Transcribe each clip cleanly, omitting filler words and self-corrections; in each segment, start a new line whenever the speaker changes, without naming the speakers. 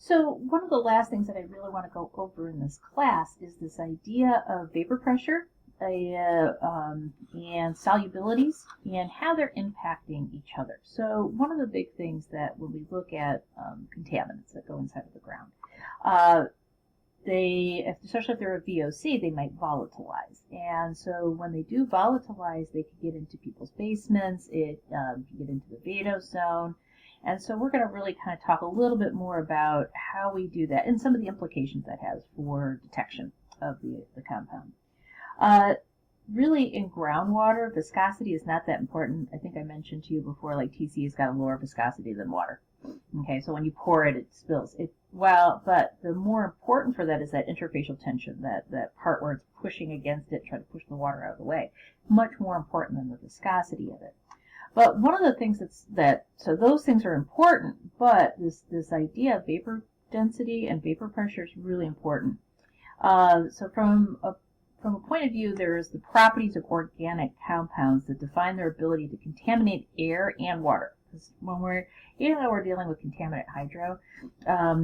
So one of the last things that I really want to go over in this class is this idea of vapor pressure and solubilities and how they're impacting each other. So one of the big things that when we look at contaminants that go inside of the ground, uh, especially if they're a VOC, they might volatilize. And so when they do volatilize, they can get into people's basements. It can get into the vadose zone. And so we're going to really kind of talk a little bit more about how we do that and some of the implications that has for detection of the compound. Really, in groundwater, viscosity is not that important. I think I mentioned to you before, like TC has got a lower viscosity than water. Okay, so when you pour it, it spills. But the more important for that is that interfacial tension, that part where it's pushing against it, trying to push the water out of the way. Much more important than the viscosity of it. But one of the things so those things are important, but this idea of vapor density and vapor pressure is really important. So from a point of view, there's the properties of organic compounds that define their ability to contaminate air and water. Because when we're dealing with contaminant hydro, I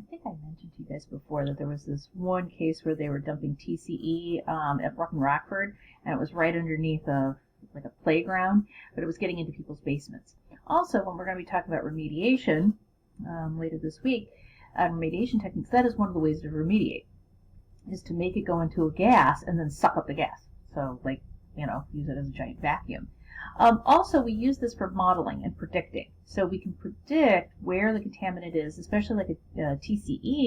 think I mentioned to you guys before that there was this one case where they were dumping TCE at Brook and Rockford, and it was right underneath a playground, but it was getting into people's basements. Also, when we're going to be talking about remediation later this week, remediation techniques, that is one of the ways to remediate, is to make it go into a gas and then suck up the gas. So, use it as a giant vacuum. Also, we use this for modeling and predicting. So we can predict where the contaminant is, especially like BTEX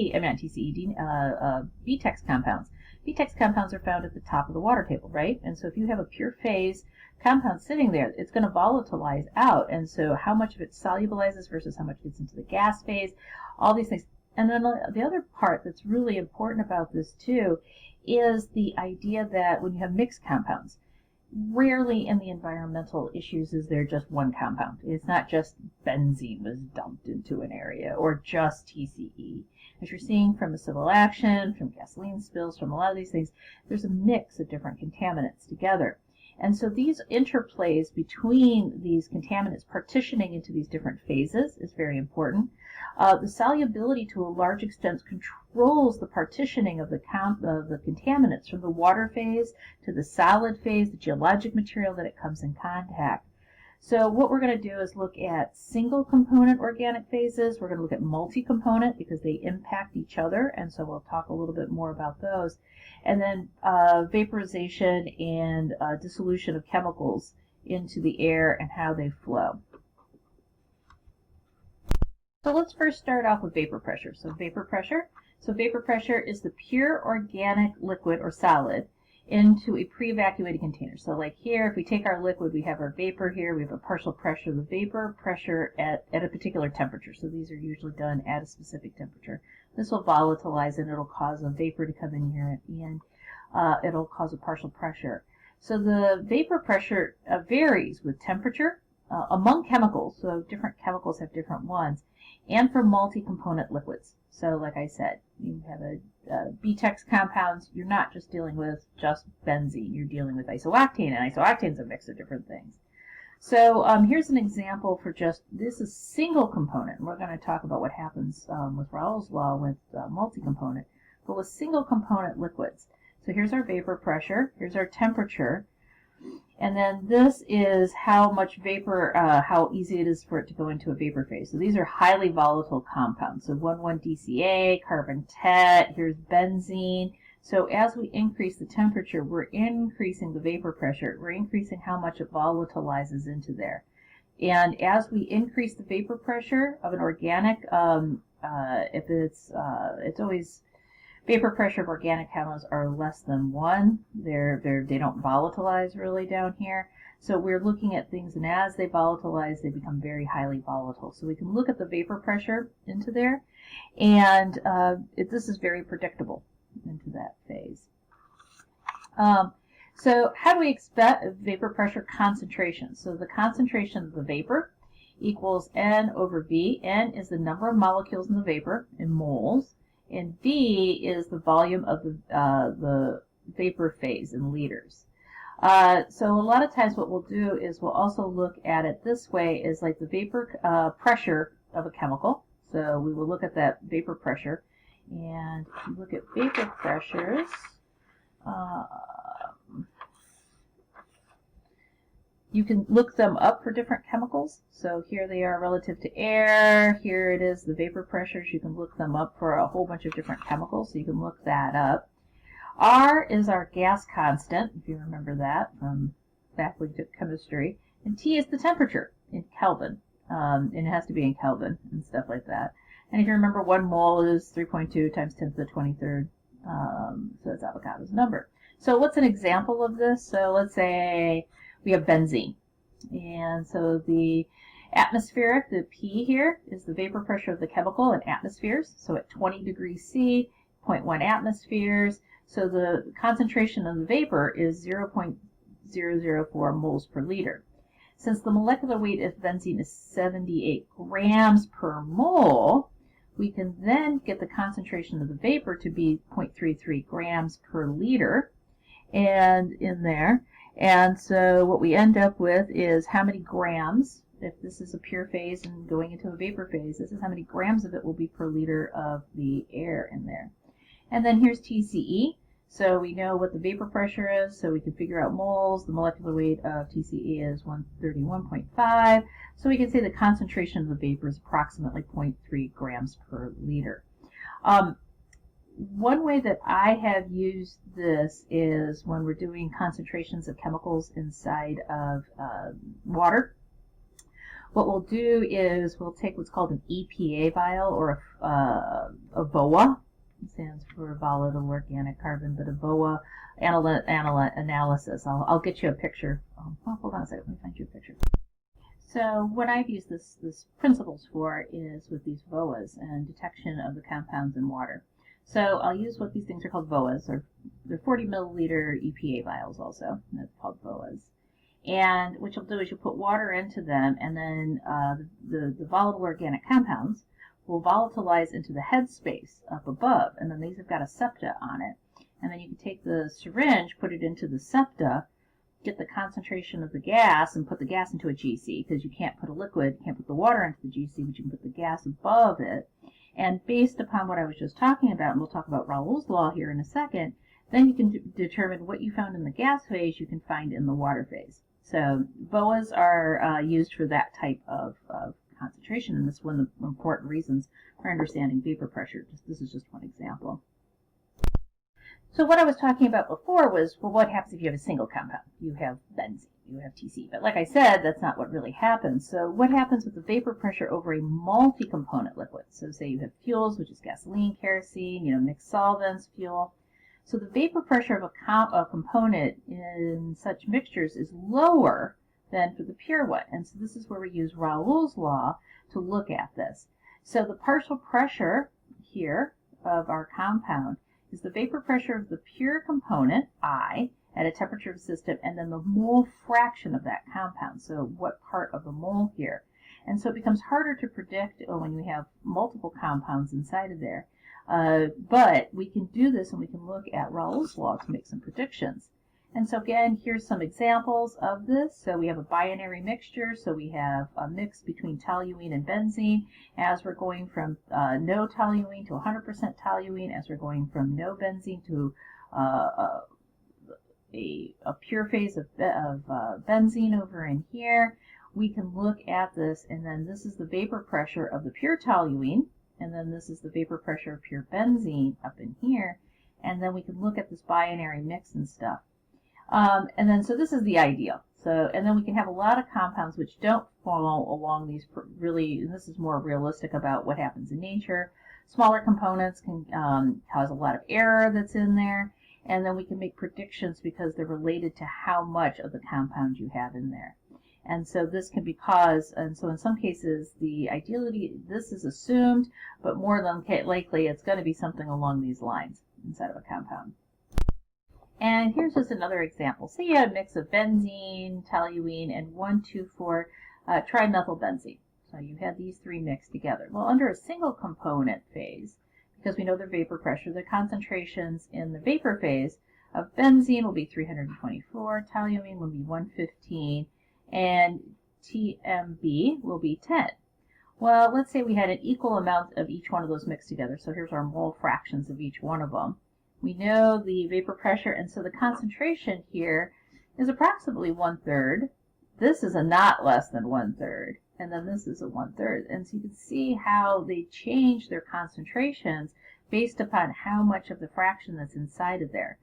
compounds. BTEX compounds are found at the top of the water table, right? And so if you have a pure phase compound sitting there, it's going to volatilize out. And so how much of it solubilizes versus how much gets into the gas phase, all these things. And then the other part that's really important about this too is the idea that when you have mixed compounds, rarely in the environmental issues is there just one compound. It's not just benzene was dumped into an area or just TCE. As you're seeing from the civil action, from gasoline spills, from a lot of these things, there's a mix of different contaminants together. And so these interplays between these contaminants partitioning into these different phases is very important. The solubility to a large extent controls the partitioning of the contaminants from the water phase to the solid phase, the geologic material that it comes in contact. So what we're going to do is look at single component organic phases. We're going to look at multi-component because they impact each other, and so we'll talk a little bit more about those. And then vaporization and dissolution of chemicals into the air and how they flow. So let's first start off with vapor pressure. So vapor pressure is the pure organic liquid or solid into a pre-evacuated container. So like here, if we take our liquid, we have our vapor here, we have a partial pressure of the vapor pressure at a particular temperature. So these are usually done at a specific temperature. This will volatilize and it'll cause a vapor to come in here and it'll cause a partial pressure. So the vapor pressure varies with temperature among chemicals. So different chemicals have different ones. And for multi-component liquids. So like I said, you have a BTEX compounds, you're not just dealing with just benzene, you're dealing with isooctane, and isooctane is a mix of different things. So here's an example for this is single component. We're going to talk about what happens with Raoult's law with multi-component, but with single component liquids. So here's our vapor pressure, here's our temperature, and then this is how much vapor, how easy it is for it to go into a vapor phase. So these are highly volatile compounds. So 1,1-DCA, carbon tet, here's benzene. So as we increase the temperature, we're increasing the vapor pressure. We're increasing how much it volatilizes into there. And as we increase the vapor pressure of an organic, if it's always vapor pressure of organic compounds are less than 1. They don't volatilize really down here. So we're looking at things, and as they volatilize, they become very highly volatile. So we can look at the vapor pressure into there, and this is very predictable into that phase. So how do we expect vapor pressure concentration? So the concentration of the vapor equals N over V. N is the number of molecules in the vapor in moles. And V is the volume of the vapor phase in liters. So a lot of times what we'll do is we'll also look at it this way is like the vapor pressure of a chemical. So we will look at that vapor pressure. And if you look at vapor pressures, you can look them up for different chemicals. So here they are relative to air. Here it is, the vapor pressures. You can look them up for a whole bunch of different chemicals, so you can look that up. R is our gas constant, if you remember that from back when we took chemistry. And T is the temperature in Kelvin. And it has to be in Kelvin and stuff like that. And if you remember, 1 mole is 3.2 times 10 to the 23rd. So that's Avogadro's number. So what's an example of this? So let's say we have benzene. And so the atmospheric, the P here, is the vapor pressure of the chemical in atmospheres. So at 20 degrees C, 0.1 atmospheres. So the concentration of the vapor is 0.004 moles per liter. Since the molecular weight of benzene is 78 grams per mole, we can then get the concentration of the vapor to be 0.33 grams per liter and in there. And so what we end up with is how many grams, if this is a pure phase and going into a vapor phase, this is how many grams of it will be per liter of the air in there. And then here's TCE. So we know what the vapor pressure is, so we can figure out moles. The molecular weight of TCE is 131.5. So we can say the concentration of the vapor is approximately 0.3 grams per liter. One way that I have used this is when we're doing concentrations of chemicals inside of water. What we'll do is we'll take what's called an EPA vial or a VOA. It stands for volatile organic carbon, but a VOA analysis. I'll get you a picture. Oh, hold on a second. Let me find you a picture. So what I've used this principles for is with these VOAs and detection of the compounds in water. So I'll use what these things are called VOAs, or they're 40 milliliter EPA vials also. That's called VOAs. And what you'll do is you'll put water into them, and then the volatile organic compounds will volatilize into the headspace up above, and then these have got a septa on it. And then you can take the syringe, put it into the septa, get the concentration of the gas, and put the gas into a GC, because you can't put a liquid, you can't put the water into the GC, but you can put the gas above it. And based upon what I was just talking about, and we'll talk about Raoult's law here in a second, then you can determine what you found in the gas phase you can find in the water phase. So VOAs are used for that type of concentration, and this is one of the important reasons for understanding vapor pressure. This is just one example. So what I was talking about before was, well, what happens if you have a single compound? You have benzene, you have TC. But like I said, that's not what really happens. So what happens with the vapor pressure over a multi-component liquid? So say you have fuels, which is gasoline, kerosene, mixed solvents, fuel. So the vapor pressure of a component in such mixtures is lower than for the pure one. And so this is where we use Raoult's law to look at this. So the partial pressure here of our compound is the vapor pressure of the pure component, I, at a temperature of the system, and then the mole fraction of that compound. So what part of the mole here? And so it becomes harder to predict when you have multiple compounds inside of there. But we can do this, and we can look at Raoult's law to make some predictions. And so again, here's some examples of this. So we have a binary mixture. So we have a mix between toluene and benzene as we're going from no toluene to 100% toluene, as we're going from no benzene to a pure phase of benzene over in here. We can look at this, and then this is the vapor pressure of the pure toluene, and then this is the vapor pressure of pure benzene up in here. And then we can look at this binary mix and stuff. And then, so this is the ideal. So, and then we can have a lot of compounds which don't fall along these really, and this is more realistic about what happens in nature. Smaller components can cause a lot of error that's in there, and then we can make predictions because they're related to how much of the compound you have in there. And so this can be caused, and so in some cases, the ideality, this is assumed, but more than likely, it's going to be something along these lines inside of a compound. And here's just another example. Say you had a mix of benzene, toluene, and 1,2,4 trimethylbenzene. So you had these three mixed together. Well, under a single component phase, because we know their vapor pressure, the concentrations in the vapor phase of benzene will be 324, toluene will be 115, and TMB will be 10. Well, let's say we had an equal amount of each one of those mixed together. So here's our mole fractions of each one of them. We know the vapor pressure, and so the concentration here is approximately 1/3. This is a not less than 1/3, and then this is a 1/3. And so you can see how they change their concentrations based upon how much of the fraction that's inside of there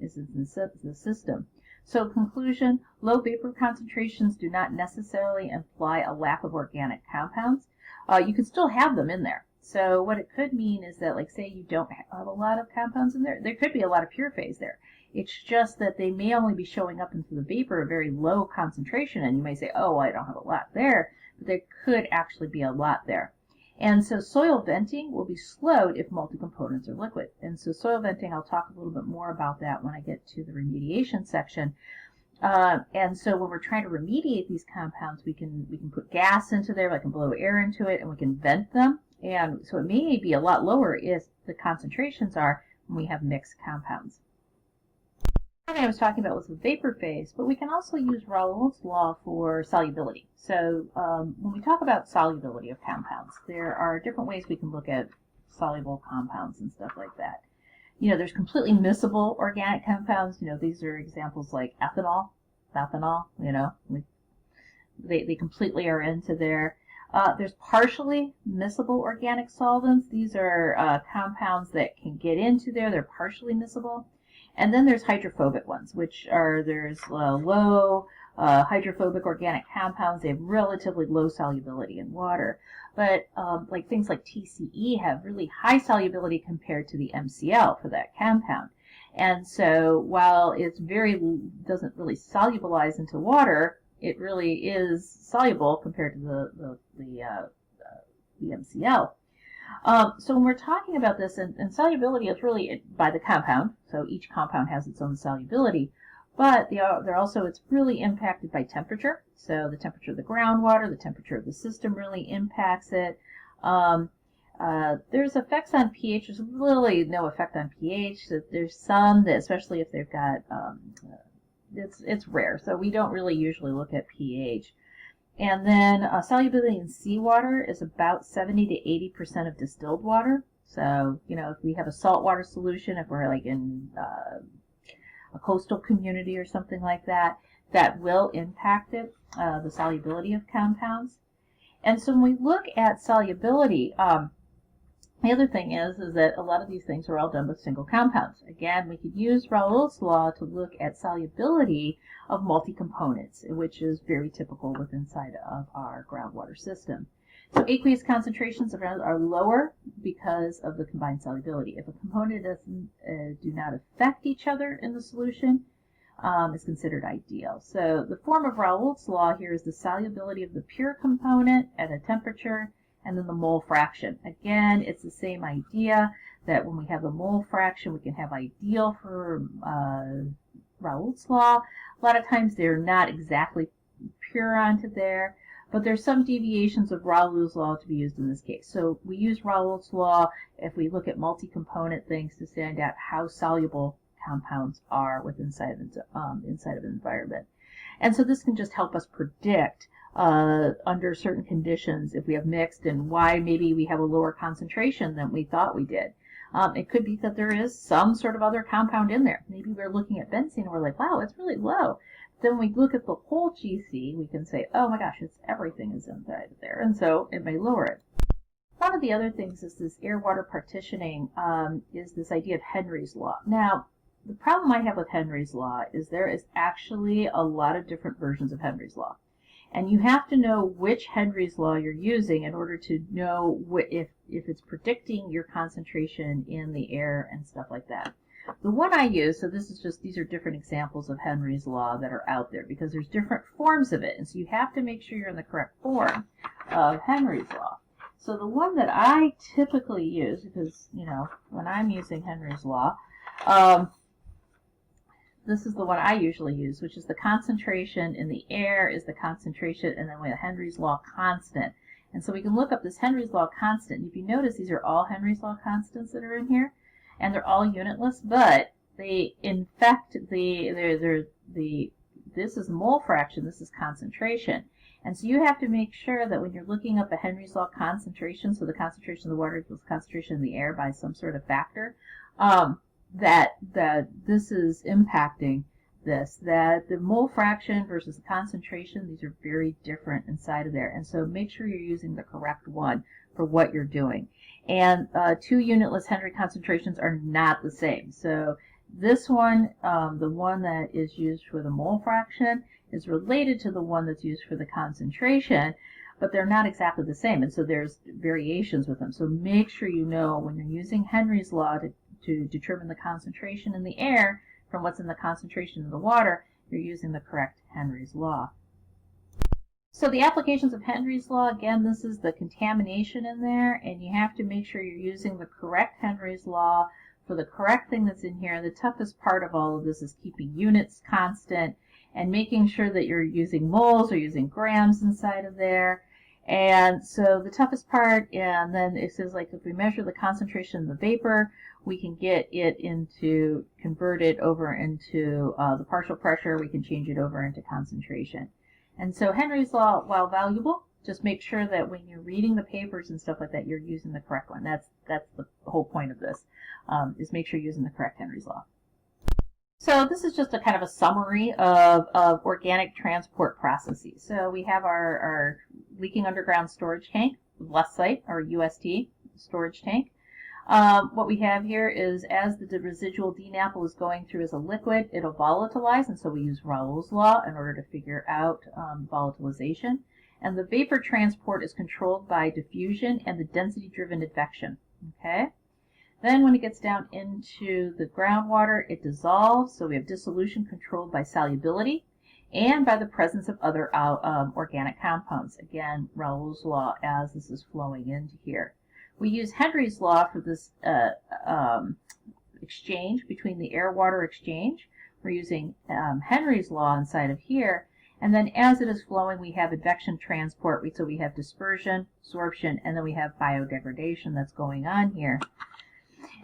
is in the system. So conclusion, low vapor concentrations do not necessarily imply a lack of organic compounds. You can still have them in there. So what it could mean is that, like, say you don't have a lot of compounds in there, there could be a lot of pure phase there. It's just that they may only be showing up into the vapor at a very low concentration, and you may say, oh, well, I don't have a lot there, but there could actually be a lot there. And so soil venting will be slowed if multi-components are liquid. And so soil venting, I'll talk a little bit more about that when I get to the remediation section. And so when we're trying to remediate these compounds, we can put gas into there, I can blow air into it, and we can vent them. And so it may be a lot lower if the concentrations are when we have mixed compounds. I was talking about was the vapor phase, but we can also use Raoult's law for solubility. So when we talk about solubility of compounds, there are different ways we can look at soluble compounds and stuff like that. You know, there's completely miscible organic compounds. You know, these are examples like ethanol, methanol, you know, they completely are into there. There's partially miscible organic solvents. These are compounds that can get into there. They're partially miscible. And then there's hydrophobic ones, which are, there's low hydrophobic organic compounds. They have relatively low solubility in water. But like things like TCE have really high solubility compared to the MCl for that compound. And so while it's doesn't really solubilize into water, it really is soluble compared to the MCl. So when we're talking about this, and solubility is really by the compound, so each compound has its own solubility, but it's really impacted by temperature. So the temperature of the groundwater, the temperature of the system really impacts it. There's effects on pH. There's really no effect on pH. There's some that, especially if they've got, it's rare, so we don't really usually look at pH. And then solubility in seawater is about 70 to 80% of distilled water. So, you know, if we have a saltwater solution, if we're like in a coastal community or something like that, that will impact it, the solubility of compounds. And so when we look at solubility, the other thing is that a lot of these things are all done with single compounds. Again, we could use Raoult's law to look at solubility of multi-components, which is very typical with inside of our groundwater system. So aqueous concentrations are lower because of the combined solubility. If a component do not affect each other in the solution, is considered ideal. So the form of Raoult's law here is the solubility of the pure component at a temperature, and then the mole fraction. Again, it's the same idea that when we have the mole fraction, we can have ideal for Raoult's law. A lot of times they're not exactly pure onto there, but there's some deviations of Raoult's law to be used in this case. So we use Raoult's law if we look at multi-component things to find out how soluble compounds are inside of an environment. And so this can just help us predict under certain conditions if we have mixed and why maybe we have a lower concentration than we thought we did. It could be that there is some sort of other compound in there. Maybe we're looking at benzene and we're like, wow, it's really low. Then when we look at the whole GC, we can say, oh my gosh, everything is inside of there, and so it may lower it. One of the other things is this air-water partitioning, is this idea of Henry's law. Now, the problem I have with Henry's law is there is actually a lot of different versions of Henry's law. And you have to know which Henry's law you're using in order to know if it's predicting your concentration in the air and stuff like that. The one I use, so these are different examples of Henry's law that are out there because there's different forms of it. And so you have to make sure you're in the correct form of Henry's law. So the one that I typically use, because, you know, when I'm using Henry's law, this is the one I usually use, which is the concentration in the air is the concentration, and then we have Henry's law constant. And so we can look up this Henry's law constant. If you notice, these are all Henry's law constants that are in here, and they're all unitless, but they infect this is mole fraction, this is concentration. And so you have to make sure that when you're looking up a Henry's Law concentration, so the concentration of the water equals concentration in the air by some sort of factor, that this is impacting this, that the mole fraction versus the concentration, these are very different inside of there. And so make sure you're using the correct one for what you're doing. And 2 unitless Henry concentrations are not the same. So this one, the one that is used for the mole fraction, is related to the one that's used for the concentration, but they're not exactly the same. And so there's variations with them. So make sure you know when you're using Henry's Law to determine the concentration in the air from what's in the concentration in the water, you're using the correct Henry's Law. So the applications of Henry's Law, again, this is the contamination in there, and you have to make sure you're using the correct Henry's Law for the correct thing that's in here. The toughest part of all of this is keeping units constant and making sure that you're using moles or using grams inside of there. And so the toughest part, and then it says like if we measure the concentration of the vapor, we can get it into, convert it over into the partial pressure, we can change it over into concentration. And so Henry's Law, while valuable, just make sure that when you're reading the papers and stuff like that, you're using the correct one. That's the whole point of this, is make sure you're using the correct Henry's Law. So this is just a kind of a summary of organic transport processes. So we have our leaking underground storage tank, Less Site, or UST storage tank. What we have here is as the residual DNAPL is going through as a liquid, it'll volatilize, and so we use Raoult's law in order to figure out volatilization. And the vapor transport is controlled by diffusion and the density-driven advection. Okay. Then when it gets down into the groundwater, it dissolves, so we have dissolution controlled by solubility and by the presence of other organic compounds. Again, Raoult's law as this is flowing into here. We use Henry's Law for this exchange between the air-water exchange. We're using Henry's Law inside of here. And then as it is flowing, we have advection transport. So we have dispersion, sorption, and then we have biodegradation that's going on here.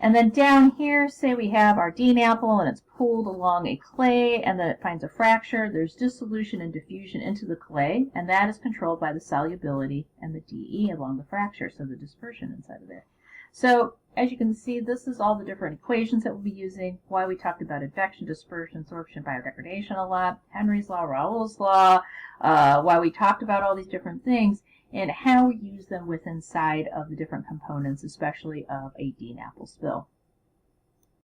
And then down here, say we have our DNAPL and it's pulled along a clay and then it finds a fracture. There's dissolution and diffusion into the clay, and that is controlled by the solubility and the DE along the fracture, so the dispersion inside of there. So as you can see, this is all the different equations that we'll be using, why we talked about advection, dispersion, sorption, biodegradation a lot, Henry's Law, Raoult's Law, why we talked about all these different things, and how we use them with inside of the different components, especially of a DNAPL spill.